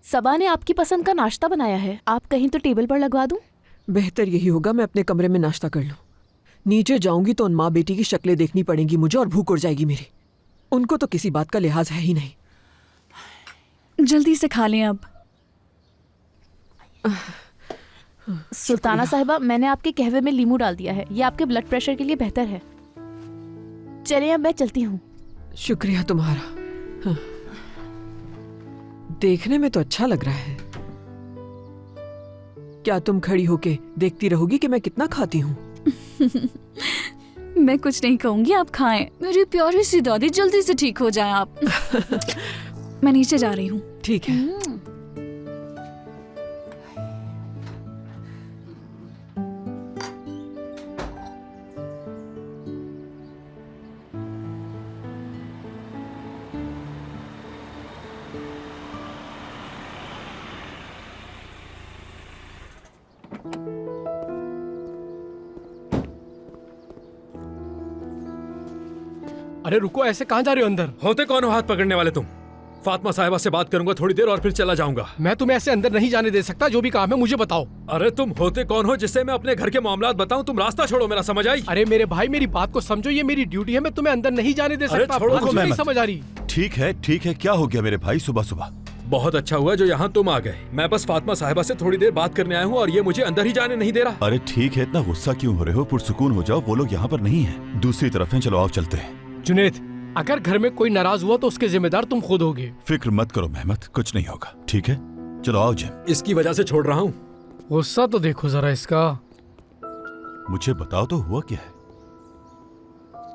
सबा ने आपकी पसंद का नाश्ता बनाया है, आप कहीं तो टेबल पर लगवा दूं? बेहतर यही होगा मैं अपने कमरे में नाश्ता कर लूं। नीचे जाऊंगी तो उन माँ बेटी की शक्लें देखनी पड़ेंगी मुझे और भूख उड़ जाएगी मेरी। उनको तो किसी बात का लिहाज है ही नहीं। जल्दी से खा लें अब। सुल्ताना साहिबा, मैंने आपके कहवे में लीमू डाल दिया है, ये आपके ब्लड प्रेशर के लिए बेहतर है। चलिए अब मैं चलती हूँ। शुक्रिया तुम्हारा। हाँ। देखने में तो अच्छा लग रहा है। क्या तुम खड़ी होके देखती रहोगी कि मैं कितना खाती हूँ? मैं कुछ नहीं कहूंगी, आप खाएं। मेरी प्यारी सी दादी, जल्दी से ठीक हो जाएं आप। मैं नीचे जा रही हूँ। ठीक है। अरे रुको, ऐसे कहाँ जा रहे हो अंदर? होते कौन हो हाथ पकड़ने वाले तुम? फातिमा साहिबा से बात करूंगा थोड़ी देर और फिर चला जाऊंगा। मैं तुम्हें ऐसे अंदर नहीं जाने दे सकता, जो भी काम है मुझे बताओ। अरे तुम होते कौन हो जिससे मैं अपने घर के मामलात बताऊं? तुम रास्ता छोड़ो मेरा, समझ आई? अरे मेरे भाई, मेरी बात को समझो, ये मेरी ड्यूटी है, मैं तुम्हें अंदर नहीं जाने दे अरे सकता। छोड़ो बात को, क्यों नहीं मेहमत। समझ आ रही? ठीक है, क्या हो गया मेरे भाई सुबह सुबह? बहुत अच्छा हुआ जो यहाँ तुम आ गए। मैं बस फातिमा साहिबा से थोड़ी देर बात करने आया हूँ और ये मुझे अंदर ही जाने नहीं दे रहा। अरे ठीक है, इतना गुस्सा क्यों हो रहे हो? पुरसुकून हो जाओ, वो लोग यहाँ पर नहीं है, दूसरी तरफ है। चलो आप चलते हैं। जुनेद, अगर घर में कोई नाराज हुआ तो उसके जिम्मेदार तुम खुद होगे। फिक्र मत करो मेहमत, कुछ नहीं होगा। ठीक है, चलो आओ जिम। इसकी वजह से छोड़ रहा हूँ। गुस्सा तो देखो जरा इसका। मुझे बताओ तो हुआ क्या है?